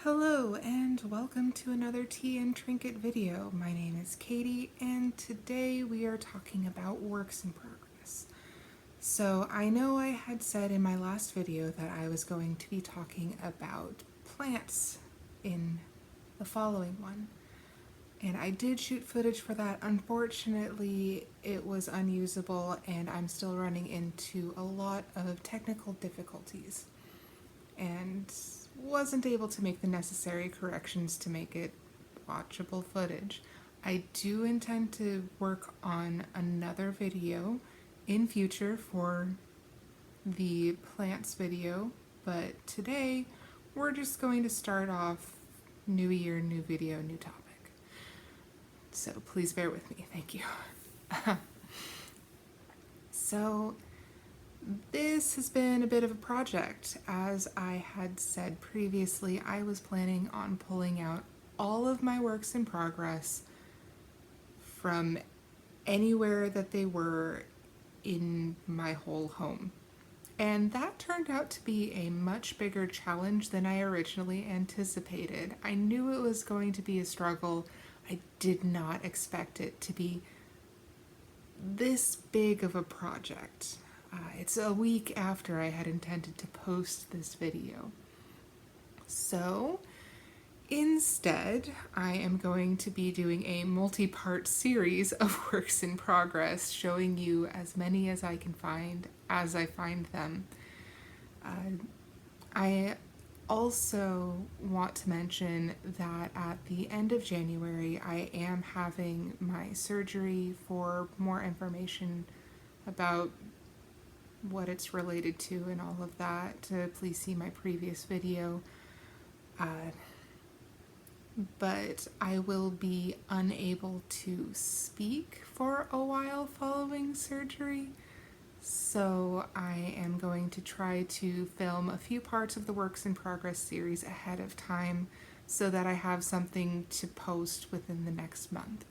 Hello and welcome to another tea and trinket video. My name is Katie and today we are talking about works in progress. So I know I had said in my last video that I was going to be talking about plants in the following one. And I did shoot footage for that. Unfortunately, it was unusable and I'm still running into a lot of technical difficulties and wasn't able to make the necessary corrections to make it watchable footage. I do intend to work on another video in future for the plants video, but today we're just going to start off new year, new video, new topic. So please bear with me, thank you. So this has been a bit of a project. As I had said previously, I was planning on pulling out all of my works in progress from anywhere that they were in my whole home. And that turned out to be a much bigger challenge than I originally anticipated. I knew it was going to be a struggle. I did not expect it to be this big of a project. It's a week after I had intended to post this video. So instead, I am going to be doing a multi-part series of works in progress, showing you as many as I can find as I find them. I also want to mention that at the end of January, I am having my surgery. For more information about what it's related to and all of that, please see my previous video. But I will be unable to speak for a while following surgery, so I am going to try to film a few parts of the Works in Progress series ahead of time so that I have something to post within the next month.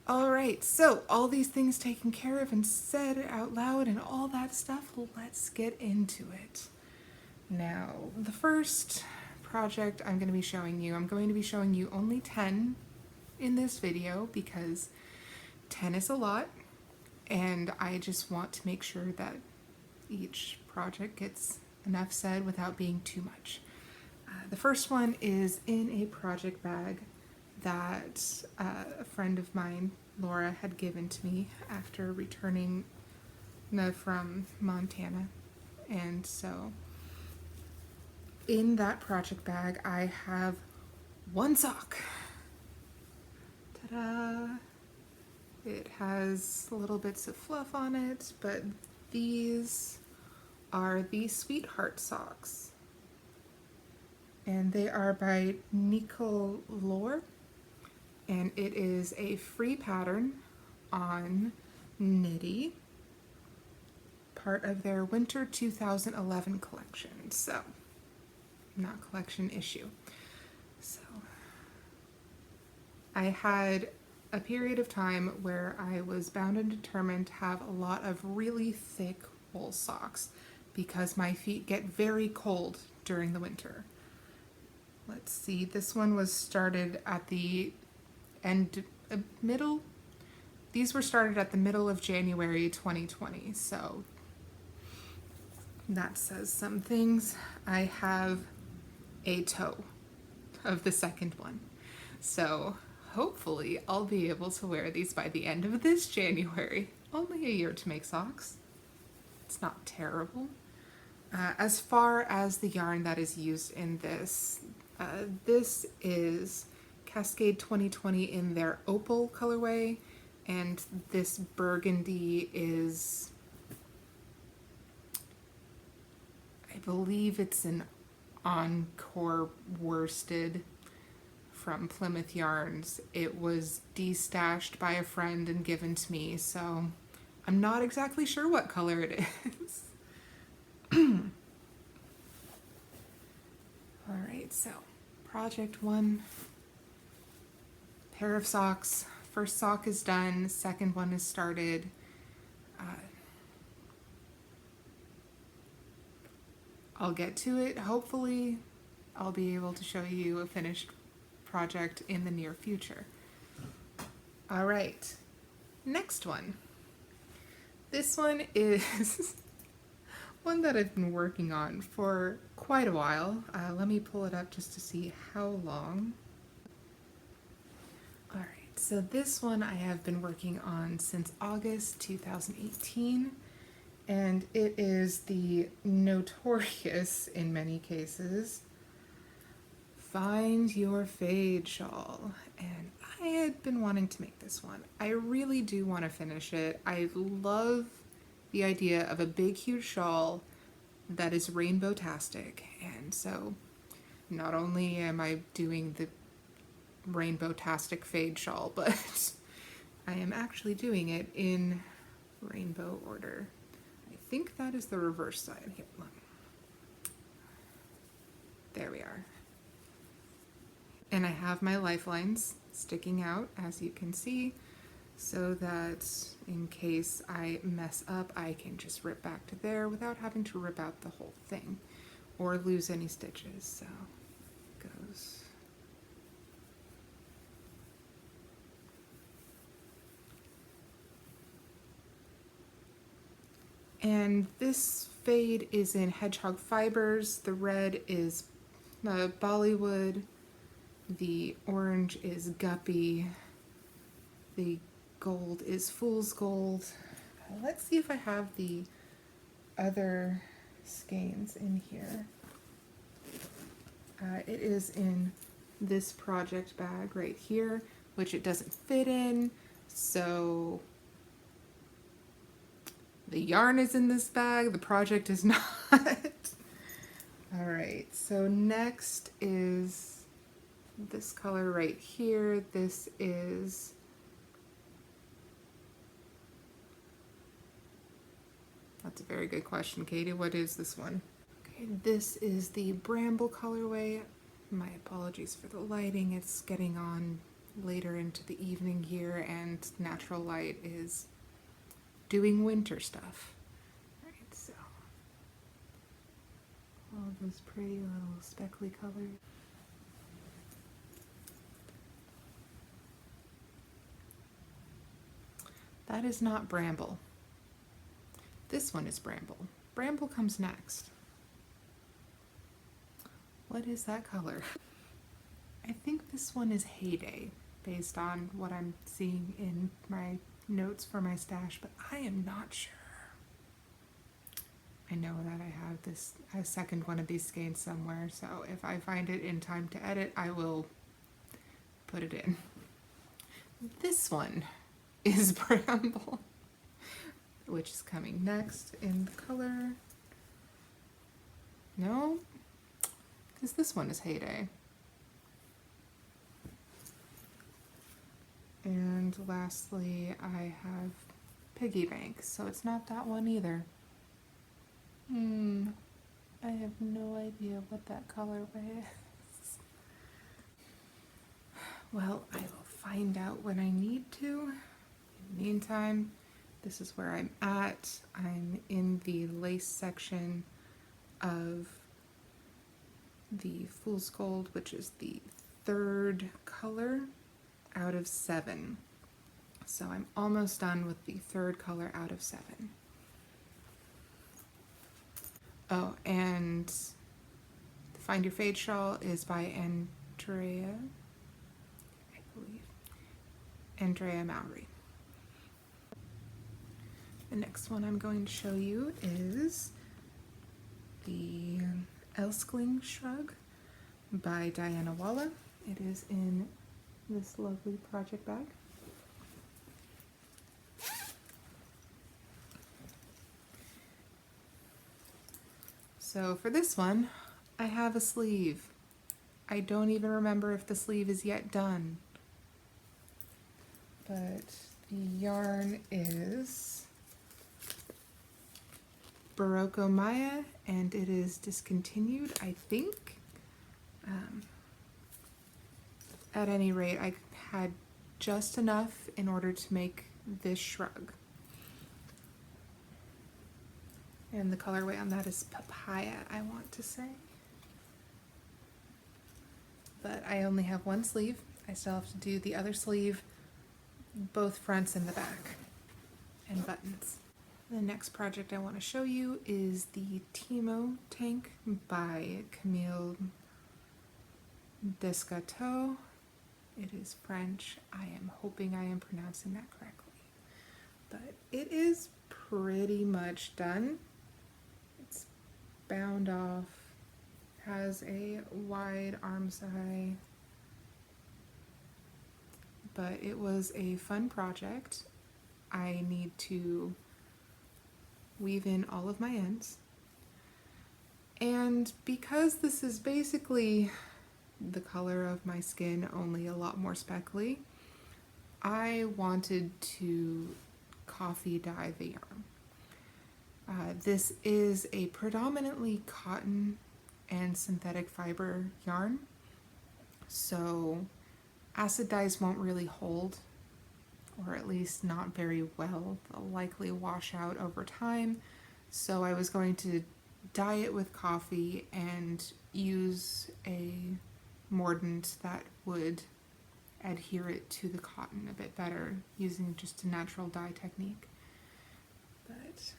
Alright, so all these things taken care of and said out loud and all that stuff, let's get into it. Now, the first project I'm going to be showing you only 10 in this video because 10 is a lot and I just want to make sure that each project gets enough said without being too much. The first one is in a project bag that a friend of mine, Laura, had given to me after returning from Montana. And so in that project bag I have one sock. Ta-da! It has little bits of fluff on it, but these are the Sweetheart socks. And they are by Nicole Lore. And it is a free pattern on Knitty, part of their Winter 2011 collection. So, not collection, issue. So, I had a period of time where I was bound and determined to have a lot of really thick wool socks because my feet get very cold during the winter. Let's see, this one was started at the these were started at the middle of January 2020, so that says some things. I have a toe of the second one, so hopefully I'll be able to wear these by the end of this January. Only a year to make socks. It's not terrible. As far as the yarn that is used in this, this is Cascade 2020 in their opal colorway, and this burgundy is, I believe it's an Encore worsted from Plymouth Yarns. It was destashed by a friend and given to me, so I'm not exactly sure what color it is. Alright, so project one. Pair of socks. First sock is done, second one is started. I'll get to it hopefully I'll be able to show you a finished project in the near future. All right, next one. This one is one that I've been working on for quite a while. Let me pull it up just to see how long. All right, so this one I have been working on since August 2018, and it is the notorious, in many cases, Find Your Fade shawl. And I had been wanting to make this one. I really do want to finish it. I love the idea of a big, huge shawl that is rainbow-tastic. And so not only am I doing the rainbow-tastic fade shawl, but I am actually doing it in rainbow order. I think that is the reverse side. Here, look. There we are. And I have my lifelines sticking out, as you can see, so that in case I mess up, I can just rip back to there without having to rip out the whole thing or lose any stitches. So it goes. And this fade is in hedgehog fibers. The red is Bollywood. The orange is Guppy. The gold is Fool's Gold. Let's see if I have the other skeins in here. It is in this project bag right here, which it doesn't fit in, so the yarn is in this bag, the project is not. All right, so next is this color right here. This is that's a very good question, Katie. What is this one? Okay, this is the Bramble colorway. My apologies for the lighting. It's getting on later into the evening here, and natural light is doing winter stuff. All right, so all those pretty little speckly colors. That is not Bramble. This one is Bramble. Bramble comes next. What is that color? I think this one is Heyday, based on what I'm seeing in my notes for my stash, but I am not sure. I know that I have a second one of these skeins somewhere, so if I find it in time to edit, I will put it in. This one is Bramble, which is coming next in the color. No, because this one is Heyday. And lastly, I have Piggy Bank, so it's not that one either. I have no idea what that colorway is. Well, I will find out when I need to. In the meantime, this is where I'm at. I'm in the lace section of the Fool's Gold, which is the third color out of 7. So I'm almost done with the third color out of 7. Oh, and the Find Your Fade shawl is by Andrea, I believe. Andrea Mowry. The next one I'm going to show you is the Elskling Shrug by Diana Walla. It is in this lovely project bag. So for this one, I have a sleeve. I don't even remember if the sleeve is yet done, but the yarn is Barocco Maya, and it is discontinued, I think. At any rate, I had just enough in order to make this shrug. And the colorway on that is Papaya, I want to say. but I only have one sleeve. I still have to do the other sleeve, both fronts and the back, and buttons. The next project I want to show you is the Timo tank by Camille Descateau. It is French. I am hoping I am pronouncing that correctly. But it is pretty much done. It's bound off, has a wide armscye, but it was a fun project. I need to weave in all of my ends. And because this is basically the color of my skin, only a lot more speckly, I wanted to coffee dye the yarn. This is a predominantly cotton and synthetic fiber yarn, so acid dyes won't really hold, or at least not very well. They'll likely wash out over time. So I was going to dye it with coffee and use a mordant that would adhere it to the cotton a bit better using just a natural dye technique. But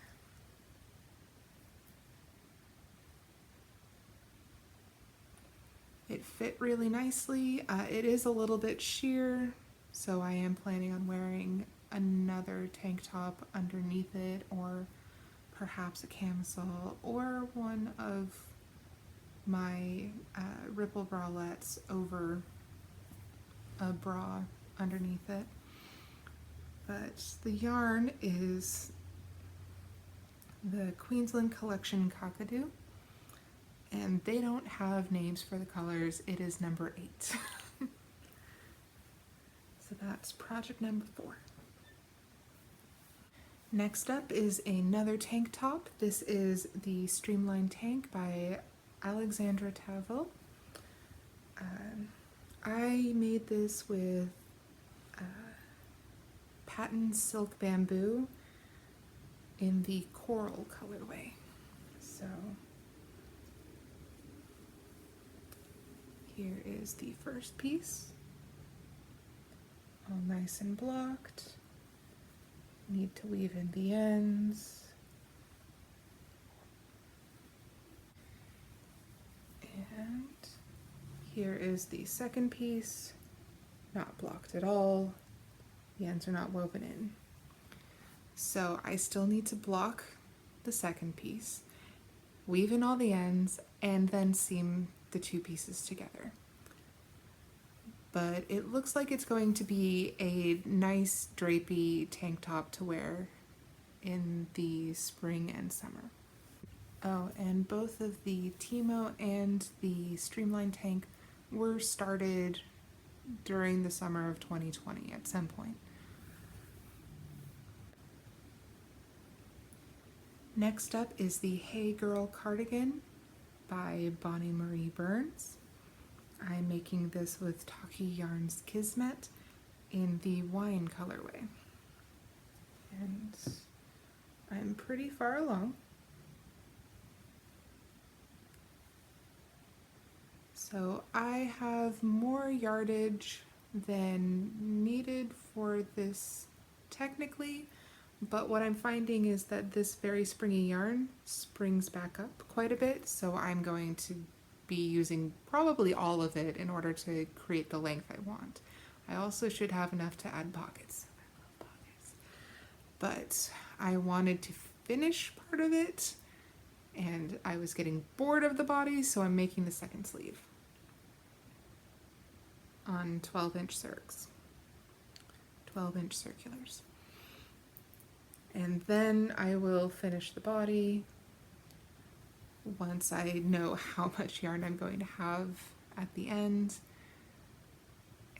it fit really nicely. It is a little bit sheer, so I am planning on wearing another tank top underneath it, or perhaps a camisole, or one of my ripple bralettes over a bra underneath it. But the yarn is the Queensland Collection Kakadu, and they don't have names for the colors. It is number 8. So that's project number 4. Next up is another tank top. This is the Streamlined Tank by Alexandra Tavel. I made this with patent silk bamboo in the coral colorway. So here is the first piece, all nice and blocked. Need to weave in the ends. And here is the second piece, not blocked at all. The ends are not woven in. So I still need to block the second piece, weave in all the ends, and then seam the two pieces together. But it looks like it's going to be a nice drapey tank top to wear in the spring and summer. Oh, and both of the Timo and the Streamlined Tank were started during the summer of 2020 at some point. Next up is the Hey Girl cardigan by Bonnie Marie Burns. I'm making this with Taki Yarns Kismet in the wine colorway. And I'm pretty far along. So I have more yardage than needed for this technically, but what I'm finding is that this very springy yarn springs back up quite a bit, so I'm going to be using probably all of it in order to create the length I want. I also should have enough to add pockets. I love pockets. But I wanted to finish part of it, and I was getting bored of the body, so I'm making the second sleeve on 12-inch circs, 12-inch circulars. And then I will finish the body once I know how much yarn I'm going to have at the end.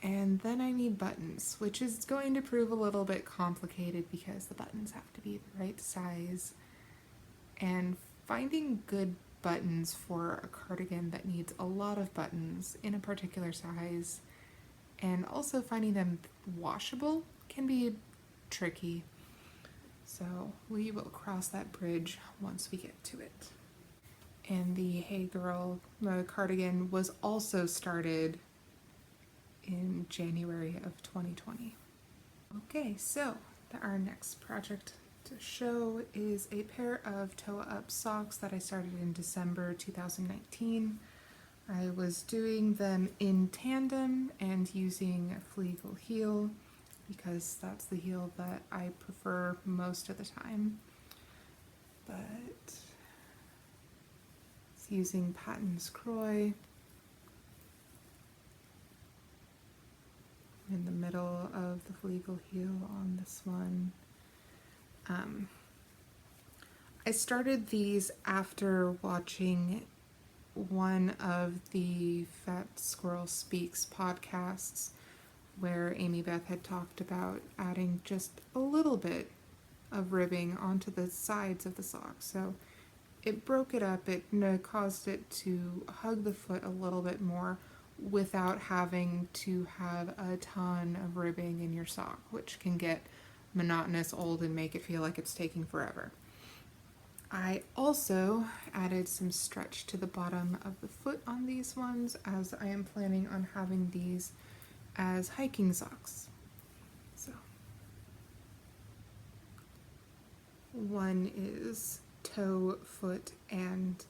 And then I need buttons, which is going to prove a little bit complicated because the buttons have to be the right size. And finding good buttons for a cardigan that needs a lot of buttons in a particular size, and also finding them washable, can be tricky. So we will cross that bridge once we get to it. And the Hey Girl cardigan was also started in January of 2020. Okay, so our next project to show is a pair of toe up socks that I started in December 2019. I was doing them in tandem and using a Flegel heel because that's the heel that I prefer most of the time. But it's using Patton's Croy in the middle of the Flegel heel on this one. I started these after watching one of the Fat Squirrel Speaks podcasts where Amy Beth had talked about adding just a little bit of ribbing onto the sides of the sock. So it broke it up, it caused it to hug the foot a little bit more without having to have a ton of ribbing in your sock, which can get monotonous, old, and make it feel like it's taking forever. I also added some stretch to the bottom of the foot on these ones, as I am planning on having these as hiking socks. So one is toe, foot, and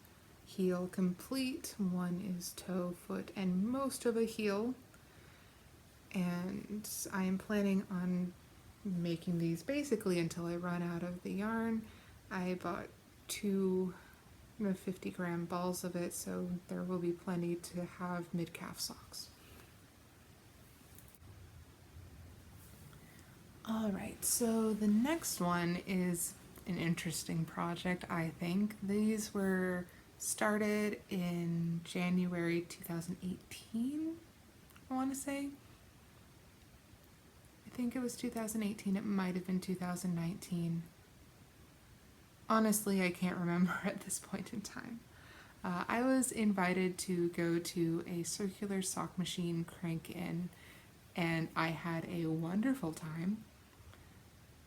heel complete. One is toe, foot, and most of a heel. And I am planning on making these basically until I run out of the yarn. I bought 2 50-gram balls of it, so there will be plenty to have mid-calf socks. Alright, so the next one is an interesting project, I think. These were started in January 2018, I want to say. I think it was 2018, it might have been 2019. Honestly, I can't remember at this point in time. I was invited to go to a circular sock machine crank-in, and I had a wonderful time.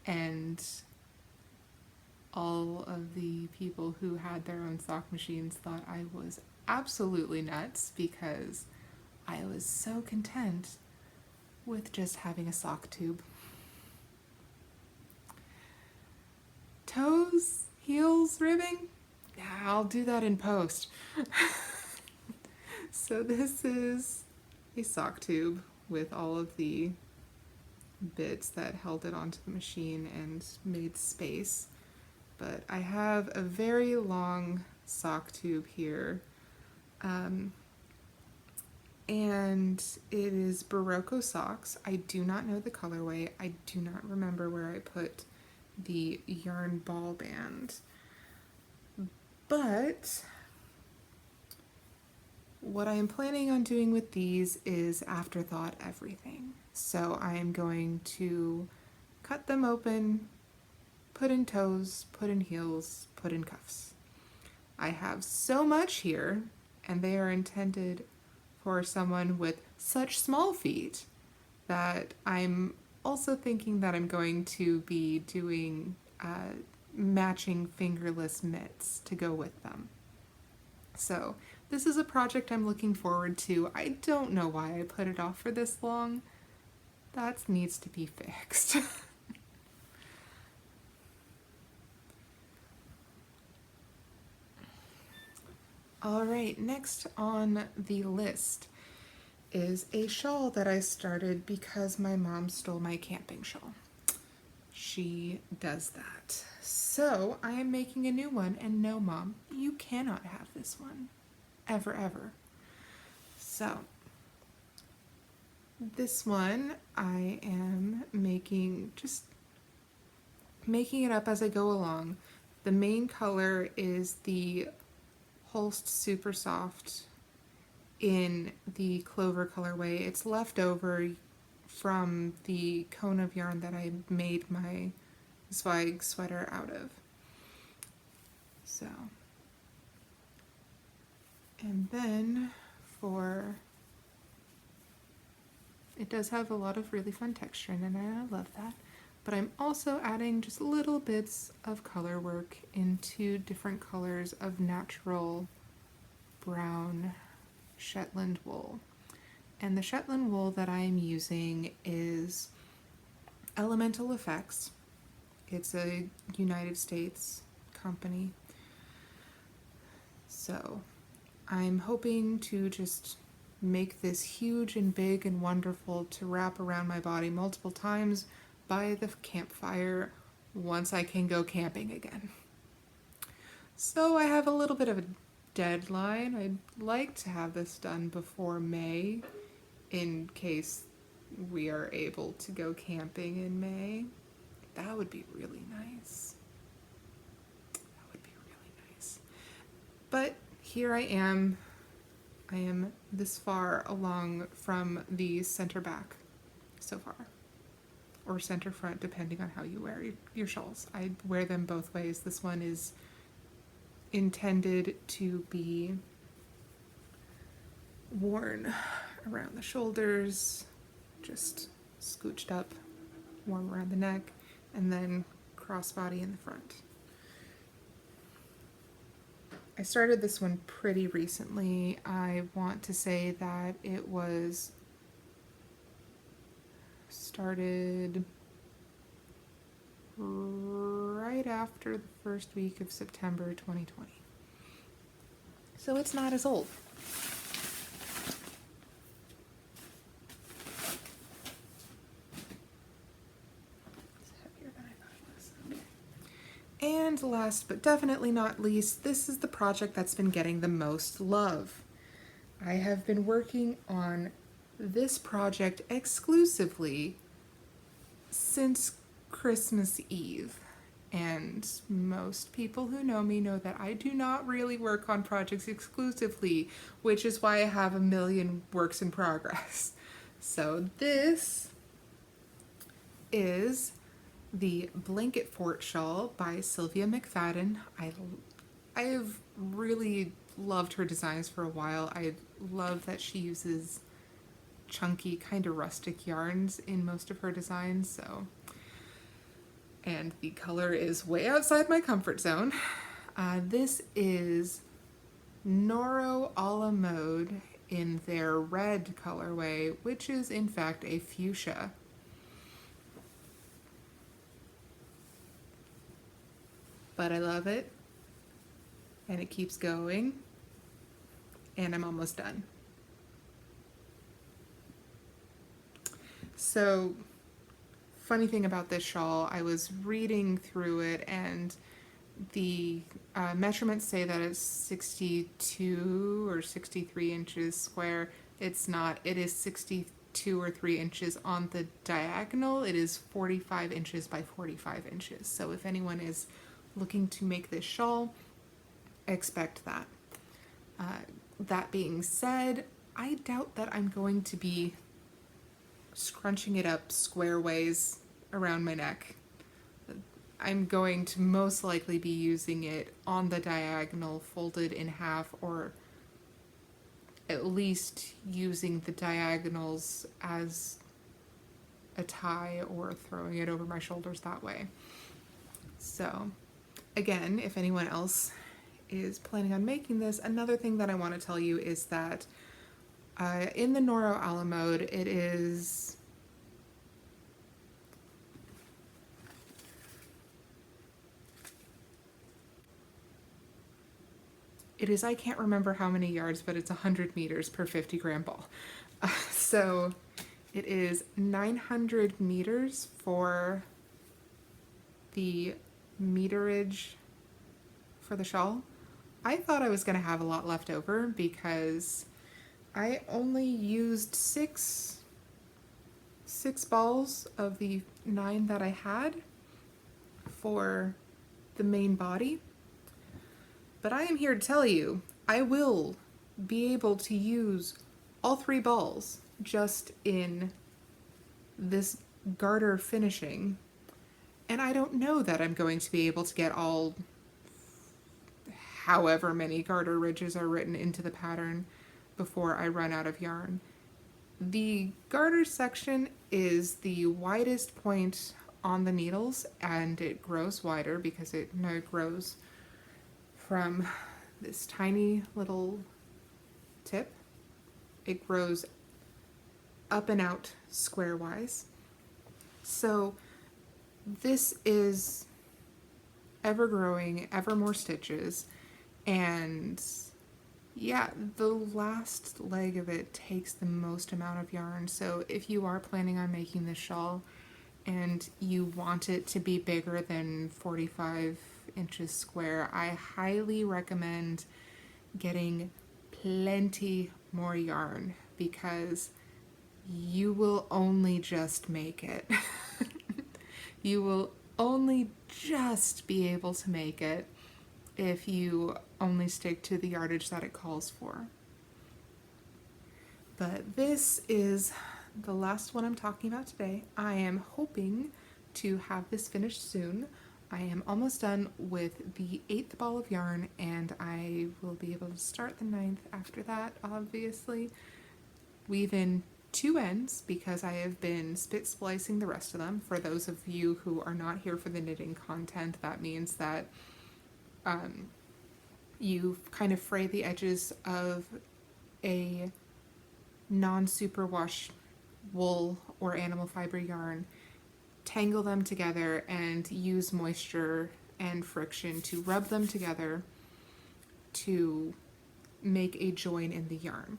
And all of the people who had their own sock machines thought I was absolutely nuts because I was so content with just having a sock tube. Toes, heels, ribbing? Yeah, I'll do that in post. So this is a sock tube with all of the bits that held it onto the machine and made space. But I have a very long sock tube here. And it is Barocco socks. I do not know the colorway. I do not remember where I put the yarn ball band. But what I am planning on doing with these is afterthought everything. So I am going to cut them open, put in toes, put in heels, put in cuffs. I have so much here, and they are intended for someone with such small feet that I'm also thinking that I'm going to be doing matching fingerless mitts to go with them. So this is a project I'm looking forward to. I don't know why I put it off for this long. That needs to be fixed. Alright, next on the list is a shawl that I started because my mom stole my camping shawl. She does that. So I am making a new one, and no, Mom, you cannot have this one. Ever, ever. So this one I am making it up as I go along. The main color is the Holst Super Soft in the Clover colorway. It's left over from the cone of yarn that I made my Zweig sweater out of. So, and then it does have a lot of really fun texture in it, and I love that. But I'm also adding just little bits of color work into different colors of natural brown Shetland wool. And the Shetland wool that I am using is Elemental Effects. It's a United States company. So I'm hoping to just make this huge and big and wonderful to wrap around my body multiple times by the campfire once I can go camping again. So I have a little bit of a deadline. I'd like to have this done before May in case we are able to go camping in May. That would be really nice. That would be really nice. But here I am. I am this far along from the center back so far. Or center front, depending on how you wear your shawls. I wear them both ways. This one is intended to be worn around the shoulders, just scooched up, warm around the neck, and then crossbody in the front. I started this one pretty recently. I want to say that it was started right after the first week of September 2020. So it's not as old. It's heavier than I thought it was. Okay. And last but definitely not least, this is the project that's been getting the most love. I have been working on this project exclusively since Christmas Eve. And most people who know me know that I do not really work on projects exclusively, which is why I have a million works in progress. So this is the Blanket Fort Shawl by Sylvia McFadden. I have really loved her designs for a while. I love that she uses chunky, kind of rustic yarns in most of her designs, so. And the color is way outside my comfort zone. This is Noro a la mode in their red colorway, which is in fact a fuchsia. But I love it, and it keeps going, and I'm almost done. So, funny thing about this shawl, I was reading through it, and the measurements say that it's 62 or 63 inches square. It's not. It is 62 or 3 inches on the diagonal. It is 45 inches by 45 inches. So if anyone is looking to make this shawl, expect that. That being said, I doubt that I'm going to be scrunching it up square ways around my neck. I'm going to most likely be using it on the diagonal, folded in half, or at least using the diagonals as a tie or throwing it over my shoulders that way. So, again, if anyone else is planning on making this, another thing that I want to tell you is that in the Noro a la mode, it is I can't remember how many yards, but it's 100 meters per 50 gram ball. So it is 900 meters for the meterage for the shawl. I thought I was going to have a lot left over because I only used six balls of the 9 that I had for the main body. But I am here to tell you, I will be able to use all 3 balls just in this garter finishing. And I don't know that I'm going to be able to get all however many garter ridges are written into the pattern before I run out of yarn. The garter section is the widest point on the needles, and it grows wider because it grows from this tiny little tip. It grows up and out square-wise. So this is ever growing, ever more stitches, and yeah, the last leg of it takes the most amount of yarn. So if you are planning on making this shawl and you want it to be bigger than 45 inches square, I highly recommend getting plenty more yarn, because you will only just make it. You will only just be able to make it if you only stick to the yardage that it calls for. But this is the last one I'm talking about today. I am hoping to have this finished soon. I am almost done with the 8th ball of yarn, and I will be able to start the 9th after that, obviously. Weave in 2 ends because I have been spit splicing the rest of them. For those of you who are not here for the knitting content, that means that you kind of fray the edges of a non-superwash wool or animal fiber yarn, tangle them together, and use moisture and friction to rub them together to make a join in the yarn.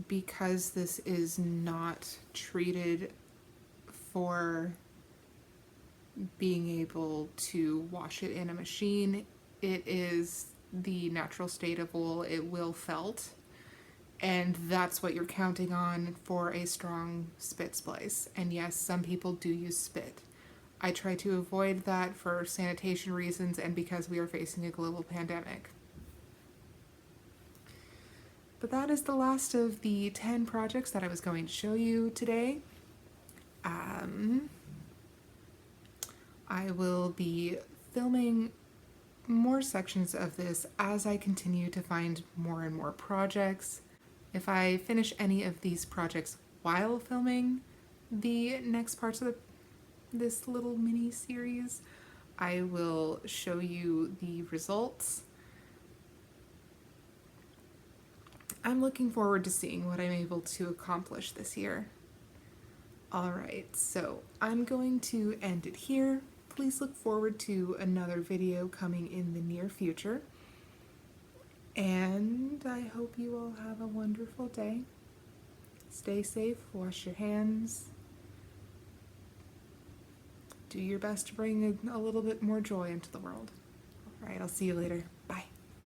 Because this is not treated for being able to wash it in a machine, it is the natural state of wool. It will felt, and that's what you're counting on for a strong spit splice. And yes, some people do use spit. I try to avoid that for sanitation reasons and because we are facing a global pandemic. But that is the last of the 10 projects that I was going to show you today. I will be filming more sections of this as I continue to find more and more projects. If I finish any of these projects while filming the next parts of this little mini series, I will show you the results. I'm looking forward to seeing what I'm able to accomplish this year. Alright, so I'm going to end it here. Please look forward to another video coming in the near future. And I hope you all have a wonderful day. Stay safe, wash your hands. Do your best to bring a little bit more joy into the world. Alright, I'll see you later.